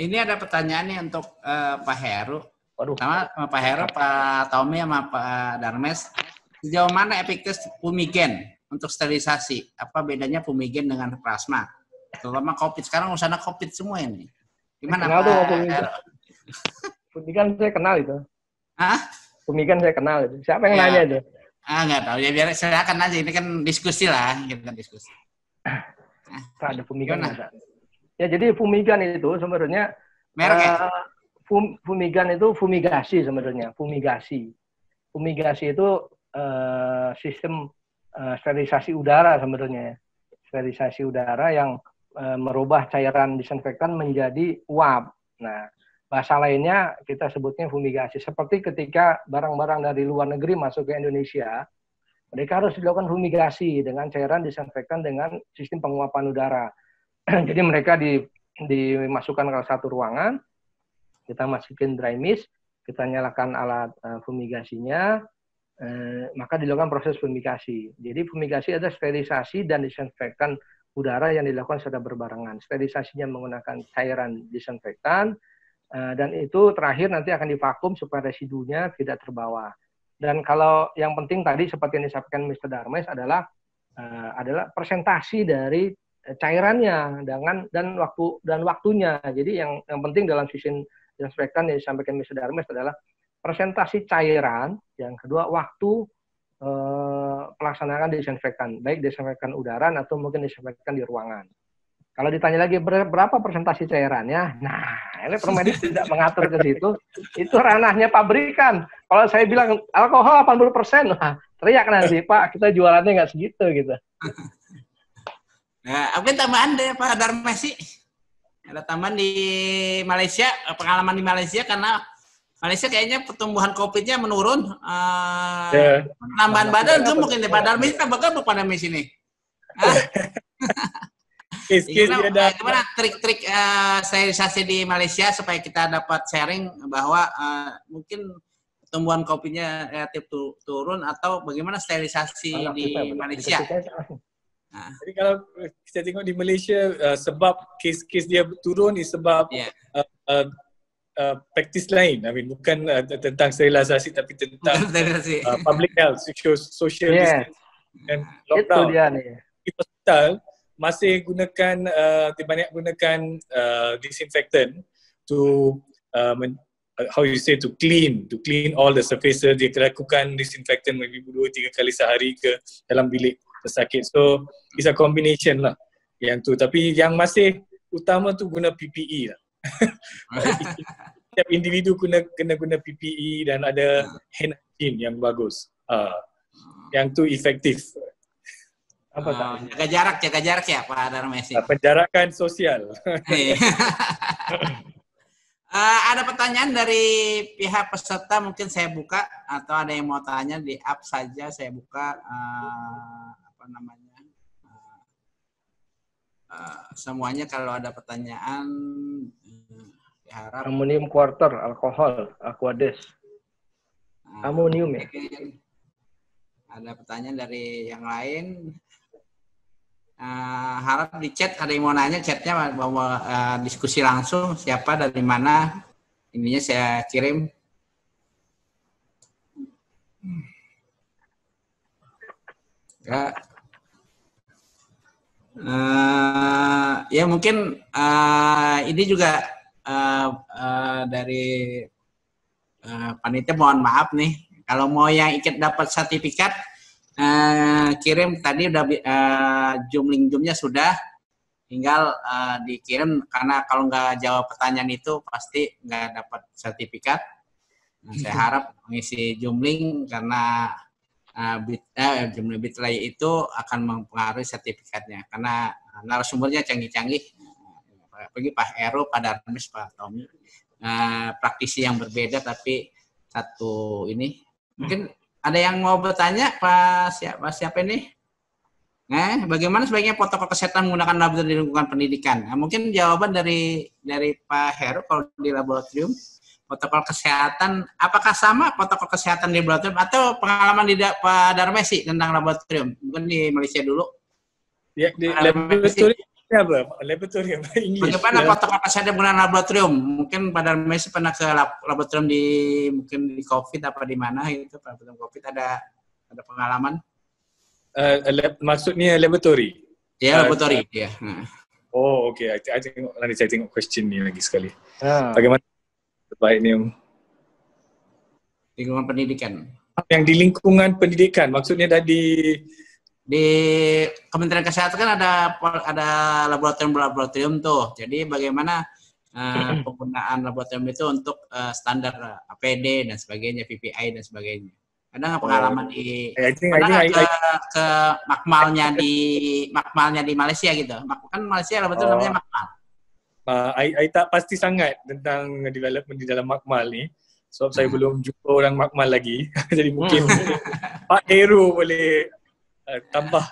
Ini ada pertanyaan nih untuk Pak Heru. Waduh. Sama Pak Heru, Pak Tommy, sama Pak Darmes. Sejauh mana efektif fumigen untuk sterilisasi? Apa bedanya fumigen dengan plasma? Terutama COVID. Sekarang usaha COVID semua ini. Gimana kenal Pak Heru? Fumigan saya kenal itu. Hah? Fumigan saya kenal itu. Siapa yang nanya itu? Nggak tahu. Ya biar silakan aja. Ini kan diskusi lah. Kita diskusi. Ada fumigan ada. Ya jadi fumigan itu sebenarnya fumigan itu fumigasi sebenarnya, fumigasi. Fumigasi itu sistem sterilisasi udara sebenarnya. Sterilisasi udara yang merubah cairan disinfektan menjadi uap. Nah, bahasa lainnya kita sebutnya fumigasi. Seperti ketika barang-barang dari luar negeri masuk ke Indonesia, mereka harus dilakukan fumigasi dengan cairan disinfektan dengan sistem penguapan udara. Jadi mereka dimasukkan ke satu ruangan, kita masukin dry mist, kita nyalakan alat fumigasinya, maka dilakukan proses fumigasi. Jadi fumigasi adalah sterilisasi dan disinfektan udara yang dilakukan secara berbarengan. Sterilisasinya menggunakan cairan disinfektan, dan itu terakhir nanti akan divakum supaya residunya tidak terbawa. Dan kalau yang penting tadi seperti yang disampaikan Mr. Darmes adalah presentasi dari cairannya dan waktunya. Jadi yang penting dalam sistem disinfektan yang disampaikan Mr. Darmes adalah presentasi cairan, yang kedua waktu pelaksanaan disinfektan, baik disinfektan udara atau mungkin disinfektan di ruangan. Kalau ditanya lagi berapa presentasi cairannya, nah ini Permedis tidak mengatur ke situ, itu ranahnya pabrikan. Kalau saya bilang alkohol 80%, nah, teriak nanti, Pak, kita jualannya nggak segitu gitu. Nah, apa tambahan deh Pak Darmesi? Ada tambahan di Malaysia, pengalaman di Malaysia karena Malaysia kayaknya pertumbuhan COVID-nya menurun. Penambahan badan itu mungkin Pak Darmesi kan bakal pada di sini. Gimana trik-trik sterilisasi di Malaysia supaya kita dapat sharing bahwa mungkin pertumbuhan COVID-nya relatif turun atau bagaimana sterilisasi di Malaysia? Jadi kalau kita tengok di Malaysia sebab kes-kes dia turun sebab praktis lain. I mean bukan tentang sterilisasi tapi tentang public health, social distancing dan lockdown. Itu dia nih. Di hospital masih gunakan banyak gunakan disinfectant to how you say to clean all the surfaces. Dia lakukan disinfectant maybe 2-3 kali sehari ke dalam bilik pesakit. So it's a combination lah yang tu. Tapi yang masih utama tu guna PPE lah. Setiap individu kena guna PPE dan ada hand hygiene yang bagus. Yang tu efektif. Jaga jarak ya Pak Darmesi. Penjarakan sosial. Ada pertanyaan dari pihak peserta, mungkin saya buka atau ada yang mau tanya di app saja saya buka semuanya. Kalau ada pertanyaan diharap. Amonium quarter, alkohol, Aquades. Amonium ya. Ada pertanyaan dari yang lain. Harap di chat, ada yang mau nanya chatnya bahwa diskusi langsung siapa dari mana ininya saya kirim. Ya mungkin ini juga dari panitia mohon maaf nih kalau mau yang ikut dapat sertifikat. Kirim tadi udah Zoom-nya sudah, tinggal dikirim karena kalau nggak jawab pertanyaan itu pasti nggak dapat sertifikat. Saya harap mengisi Zoom link karena Zoom Bitly itu akan mempengaruhi sertifikatnya karena narasumbernya canggih-canggih, apalagi Pak Heru, Pak Darmes, Pak Tommy, praktisi yang berbeda tapi satu ini mungkin. Ada yang mau bertanya, Pak siapa ini? Bagaimana sebaiknya protokol kesehatan menggunakan laboratorium di lingkungan pendidikan? Mungkin jawaban dari Pak Heru kalau di laboratorium, protokol kesehatan, apakah sama protokol kesehatan di laboratorium atau pengalaman di Pak Darmesi tentang laboratorium? Mungkin di Malaysia dulu. Ya, di laboratorium apa? Laboratorium English. Bagaimana protokol kesehatan penggunaan laboratorium? Mungkin Pak Darmais pernah ke laboratorium mungkin di COVID apa di mana gitu, laboratorium COVID ada pengalaman? Maksudnya laboratory? Ya, laboratory. Ya. Oh, okay. Nanti saya tengok question ni lagi sekali. Bagaimana sebaiknya? Lingkungan pendidikan. Yang di lingkungan pendidikan, maksudnya di Kementerian Kesehatan kan ada laboratorium tuh. Jadi bagaimana penggunaan laboratorium itu untuk standar APD dan sebagainya, PPI dan sebagainya. Ada nggak pengalaman ke makmalnya di Malaysia gitu? Kan Malaysia laboratorium namanya makmal. I tak pasti sangat tentang development di dalam makmal ni. Sebab saya belum jumpa orang makmal lagi. Jadi mungkin Pak Heru boleh tambah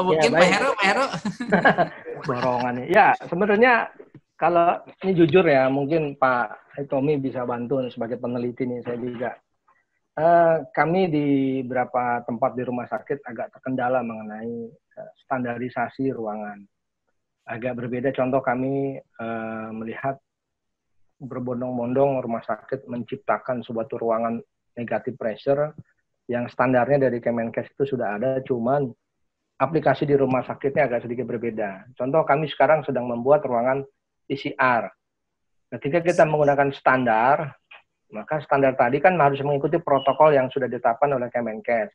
mungkin ya, Pak Heru. Borongan nih. Ya, sebenarnya kalau ini jujur ya, mungkin Pak Tommy bisa bantu sebagai peneliti nih, saya juga. Kami di beberapa tempat di rumah sakit agak terkendala mengenai standarisasi ruangan. Agak berbeda, contoh kami melihat berbondong-bondong rumah sakit menciptakan suatu ruangan negatif pressure yang standarnya dari Kemenkes itu sudah ada, cuman aplikasi di rumah sakitnya agak sedikit berbeda. Contoh kami sekarang sedang membuat ruangan PCR. Ketika kita menggunakan standar, maka standar tadi kan harus mengikuti protokol yang sudah ditetapkan oleh Kemenkes.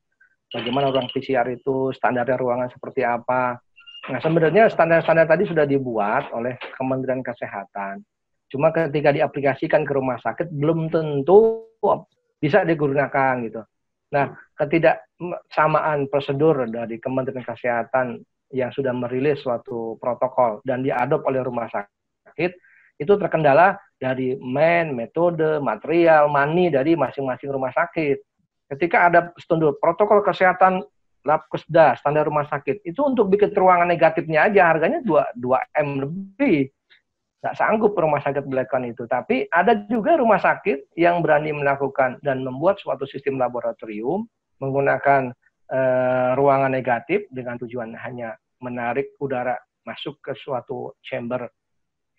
Bagaimana ruang PCR itu, standarnya ruangan seperti apa. Nah, sebenarnya standar-standar tadi sudah dibuat oleh Kementerian Kesehatan. Cuma ketika diaplikasikan ke rumah sakit belum tentu bisa digunakan gitu. Nah, ketidaksamaan prosedur dari Kementerian Kesehatan yang sudah merilis suatu protokol dan diadop oleh rumah sakit itu terkendala dari metode, material, money dari masing-masing rumah sakit. Ketika ada standar protokol kesehatan Labkesda standar rumah sakit itu untuk bikin ruangan negatifnya aja harganya 2M lebih. Nggak sanggup rumah sakit melakukan itu. Tapi ada juga rumah sakit yang berani melakukan dan membuat suatu sistem laboratorium menggunakan ruangan negatif dengan tujuan hanya menarik udara masuk ke suatu chamber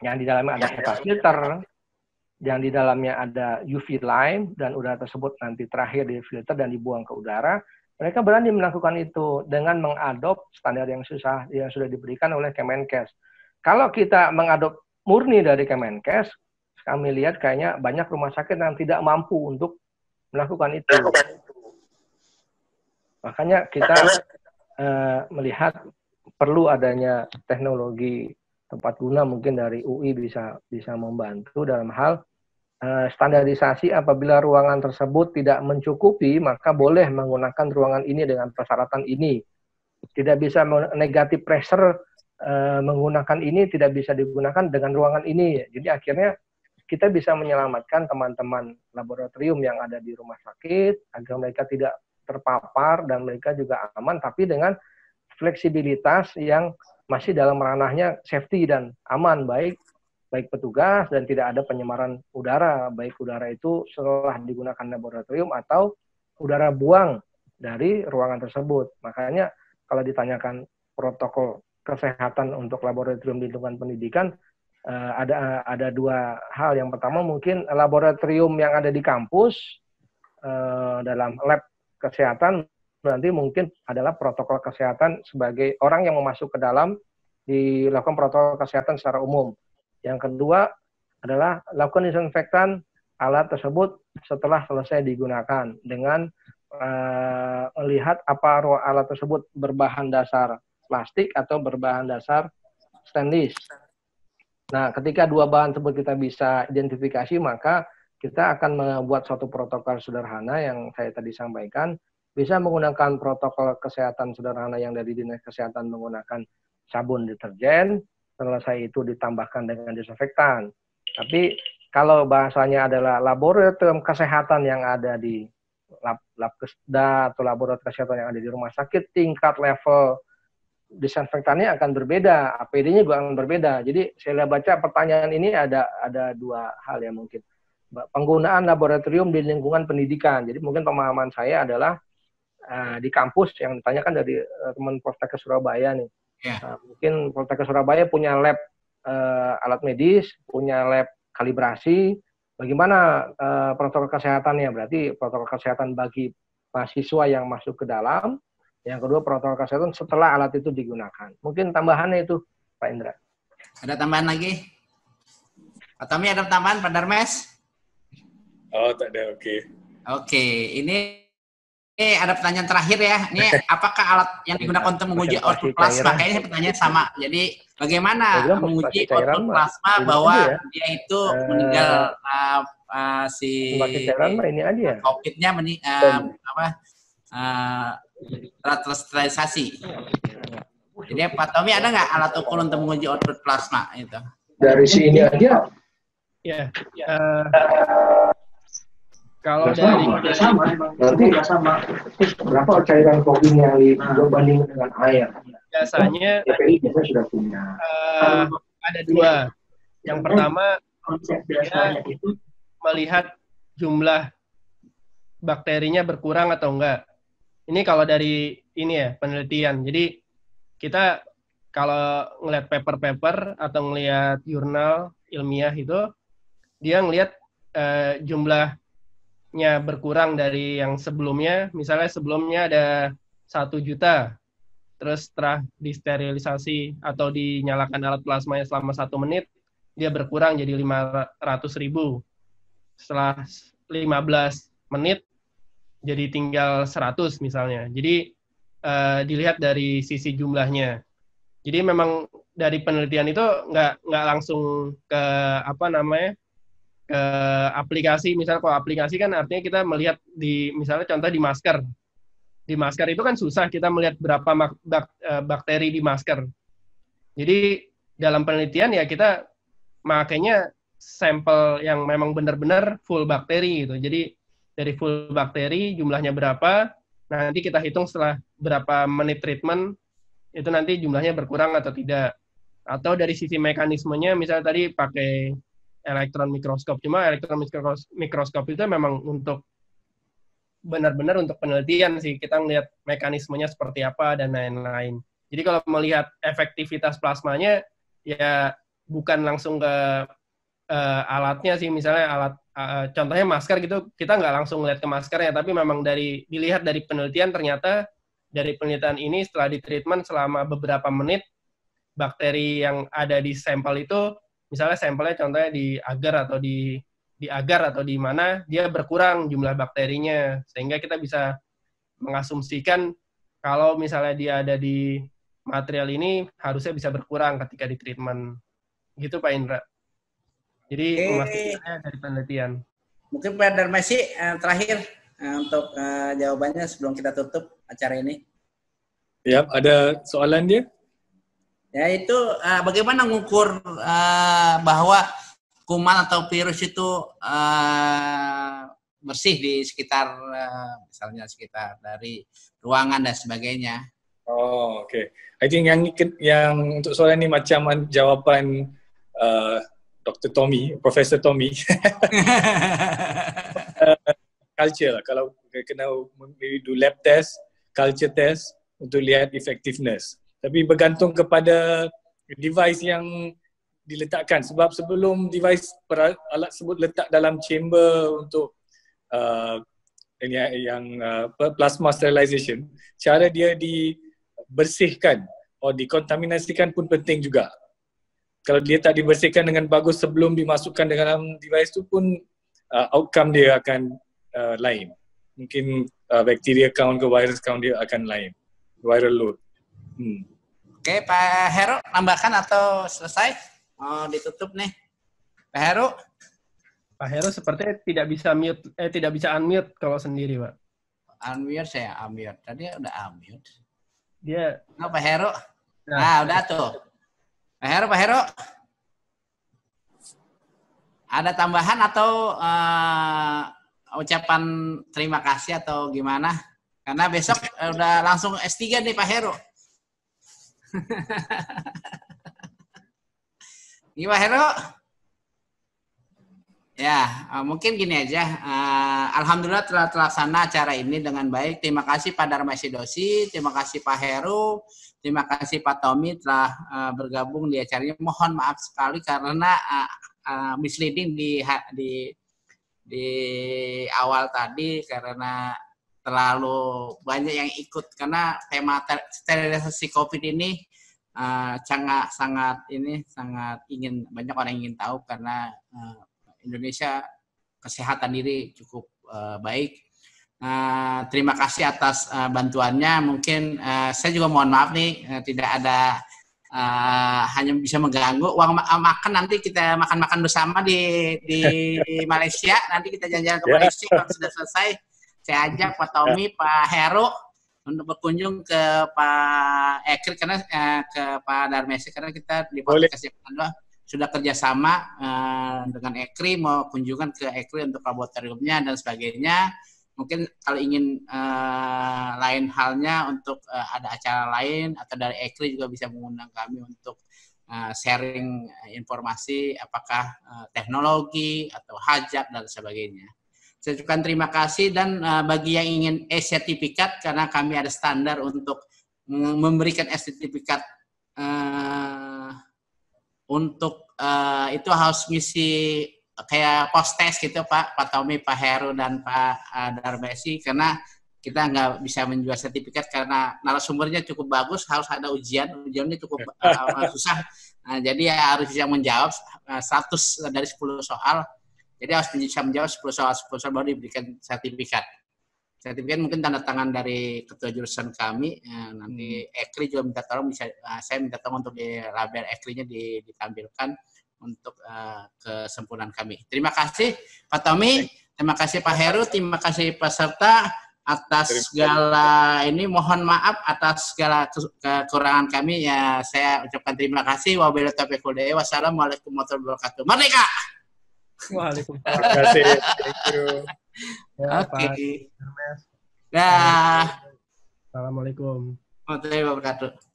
yang di dalamnya ada HEPA filter, yang di dalamnya ada UV line, dan udara tersebut nanti terakhir di filter dan dibuang ke udara. Mereka berani melakukan itu dengan mengadop standar yang sudah diberikan oleh Kemenkes. Kalau kita mengadop murni dari Kemenkes, kami lihat kayaknya banyak rumah sakit yang tidak mampu untuk melakukan itu. Makanya kita melihat perlu adanya teknologi tempat guna, mungkin dari UI bisa membantu dalam hal standarisasi. Apabila ruangan tersebut tidak mencukupi, maka boleh menggunakan ruangan ini dengan persyaratan ini. Tidak bisa negatif pressure menggunakan ini, tidak bisa digunakan dengan ruangan ini. Jadi akhirnya kita bisa menyelamatkan teman-teman laboratorium yang ada di rumah sakit agar mereka tidak terpapar dan mereka juga aman, tapi dengan fleksibilitas yang masih dalam ranahnya safety dan aman, baik petugas dan tidak ada penyemaran udara, baik udara itu setelah digunakan laboratorium atau udara buang dari ruangan tersebut. Makanya kalau ditanyakan protokol kesehatan untuk laboratorium di lingkungan pendidikan, ada dua hal. Yang pertama mungkin laboratorium yang ada di kampus dalam lab kesehatan nanti mungkin adalah protokol kesehatan sebagai orang yang mau masuk ke dalam dilakukan protokol kesehatan secara umum. Yang kedua adalah lakukan disinfektan alat tersebut setelah selesai digunakan dengan melihat apa alat tersebut berbahan dasar plastik atau berbahan dasar stainless. Nah, ketika dua bahan tersebut kita bisa identifikasi, maka kita akan membuat suatu protokol sederhana yang saya tadi sampaikan, bisa menggunakan protokol kesehatan sederhana yang dari Dinas Kesehatan menggunakan sabun deterjen, selesai itu ditambahkan dengan disinfektan. Tapi kalau bahasanya adalah laboratorium kesehatan yang ada di Labkesda atau laboratorium kesehatan yang ada di rumah sakit, tingkat level disinfektannya akan berbeda, APD-nya juga akan berbeda. Jadi saya baca pertanyaan ini ada dua hal ya mungkin. Penggunaan laboratorium di lingkungan pendidikan. Jadi mungkin pemahaman saya adalah di kampus yang ditanyakan dari teman Poltek ke Surabaya nih. Yeah. Nah, mungkin Poltekkes Surabaya punya lab alat medis, punya lab kalibrasi. Bagaimana protokol kesehatannya? Berarti protokol kesehatan bagi mahasiswa yang masuk ke dalam. Yang kedua, protokol kesehatan setelah alat itu digunakan. Mungkin tambahannya itu, Pak Indra. Ada tambahan lagi? Pak Tommy ada tambahan, Pak Darmes? Oh, tak ada, oke. Oke, ini ada pertanyaan terakhir ya. Ini apakah alat yang digunakan untuk menguji output plasma? Kayaknya pertanyaan sama. Jadi bagaimana menguji output plasma bahwa dia itu meninggal si ini aja. COVID-nya tersterilisasi. Jadi Pak Tommy ada nggak alat ukur untuk menguji output plasma itu? Dari sini aja. Ya. Kalau dari sama, nanti sama. Berapa cairan kopi yang dibandingkan dengan air? Biasanya TPI biasanya sudah punya. Ada dua. Yang pertama dia melihat jumlah bakterinya berkurang atau enggak. Ini kalau dari ini ya penelitian. Jadi kita kalau ngelihat paper-paper atau ngelihat jurnal ilmiah itu dia ngelihat jumlahnya berkurang dari yang sebelumnya. Misalnya sebelumnya ada 1 juta, terus setelah disterilisasi atau dinyalakan alat plasmanya selama 1 menit, dia berkurang jadi 500.000. Setelah 15 menit jadi tinggal 100 misalnya. Jadi dilihat dari sisi jumlahnya. Jadi memang dari penelitian itu nggak langsung ke ke aplikasi. Misalnya kalau aplikasi kan artinya kita melihat di misalnya contoh di masker. Di masker itu kan susah kita melihat berapa bakteri di masker. Jadi dalam penelitian ya kita makanya sampel yang memang benar-benar full bakteri gitu. Jadi dari full bakteri jumlahnya berapa, nanti kita hitung setelah berapa menit treatment, itu nanti jumlahnya berkurang atau tidak. Atau dari sisi mekanismenya, misalnya tadi pakai elektron mikroskop. Cuma elektron mikroskop itu memang untuk benar-benar untuk penelitian sih. Kita melihat mekanismenya seperti apa dan lain-lain. Jadi kalau melihat efektivitas plasmanya, ya bukan langsung ke alatnya sih. Misalnya alat contohnya masker gitu, kita nggak langsung lihat ke maskernya, tapi memang dilihat dari penelitian, ternyata dari penelitian ini setelah ditreatment selama beberapa menit, bakteri yang ada di sampel itu, misalnya sampelnya contohnya di agar atau di agar atau di mana, dia berkurang jumlah bakterinya, sehingga kita bisa mengasumsikan kalau misalnya dia ada di material ini, harusnya bisa berkurang ketika ditreatment. Gitu Pak Indra. Jadi memastikannya dari penelitian. Mungkin Pak Darmesi terakhir untuk jawabannya sebelum kita tutup acara ini. Ya, ada soalan dia? Ya itu bagaimana mengukur bahwa kuman atau virus itu bersih di sekitar misalnya sekitar dari ruangan dan sebagainya. Oh, okay. I think yang untuk soalan ini macam jawapan Dr. Tommy, Professor Tommy. Culture lah. Kalau kena do lab test, culture test untuk lihat effectiveness. Tapi bergantung kepada device yang diletakkan. Sebab sebelum device alat sebut letak dalam chamber untuk plasma sterilization, cara dia dibersihkan atau dikontaminasikan pun penting juga. Kalau dia tak dibersihkan dengan bagus sebelum dimasukkan dalam device tu pun outcome dia akan lain. Mungkin bacteria count ke virus count dia akan lain. Viral load. Oke, Pak Heru tambahkan atau selesai? Oh, ditutup nih. Pak Heru? Pak Heru sepertinya tidak bisa unmute kalau sendiri, Pak. Unmute saya unmute. Tadi udah unmute. Dia. Nah, Pak Heru. Nah, udah tuh. Pak Heru. Ada tambahan atau ucapan terima kasih atau gimana? Karena besok udah langsung S3 nih Pak Heru. Gimana Heru? Ya, mungkin gini aja. Alhamdulillah telah terlaksana acara ini dengan baik. Terima kasih Pak Darmais Dosi, terima kasih Pak Heru, terima kasih Pak Tommy telah bergabung di acara ini. Mohon maaf sekali karena misleading di awal tadi karena terlalu banyak yang ikut karena tema sterilisasi COVID ini sangat ingin banyak orang ingin tahu karena Indonesia kesehatan diri cukup baik. Terima kasih atas bantuannya. Mungkin saya juga mohon maaf nih tidak ada hanya bisa mengganggu. Uang makan nanti kita makan bersama di Malaysia. Nanti kita jalan-jalan ke Malaysia kalau sudah selesai. Saya ajak Pak Tommy, Pak Heru untuk berkunjung ke Pak Ekri karena ke Pak Darmais karena kita di podcast yang kedua sudah kerjasama dengan Ekri, mau kunjungan ke Ekri untuk laboratoriumnya dan sebagainya. Mungkin kalau ingin lain halnya untuk ada acara lain atau dari Ekri juga bisa mengundang kami untuk sharing informasi apakah teknologi atau hajat dan sebagainya. Saya ucapkan terima kasih dan bagi yang ingin e-sertifikat karena kami ada standar untuk memberikan e-sertifikat untuk itu harus ngisi kayak post test gitu Pak Tommy, Pak Heru dan Pak Darmais karena kita nggak bisa menjual sertifikat karena narasumbernya cukup bagus, harus ada ujiannya cukup susah. Jadi harus bisa menjawab 100 dari 10 soal. Jadi harus bisa menjawab 10 soal baru diberikan sertifikat. Sertifikat mungkin tanda tangan dari ketua jurusan kami. Nanti Ekri juga minta tolong, saya minta tolong untuk di label Ekrinya ditampilkan untuk kesempurnaan kami. Terima kasih Pak Tommy, terima kasih Pak Heru, terima kasih peserta atas segala ini. Mohon maaf atas segala kekurangan kami. Ya, saya ucapkan terima kasih. Wabillahi taufiq wal hidayah. Wassalamualaikum warahmatullahi wabarakatuh. Merdeka. Waalaikumsalam. Terima kasih. Thank you. Oke. Dah. Assalamualaikum. Warahmatullahi wabarakatuh.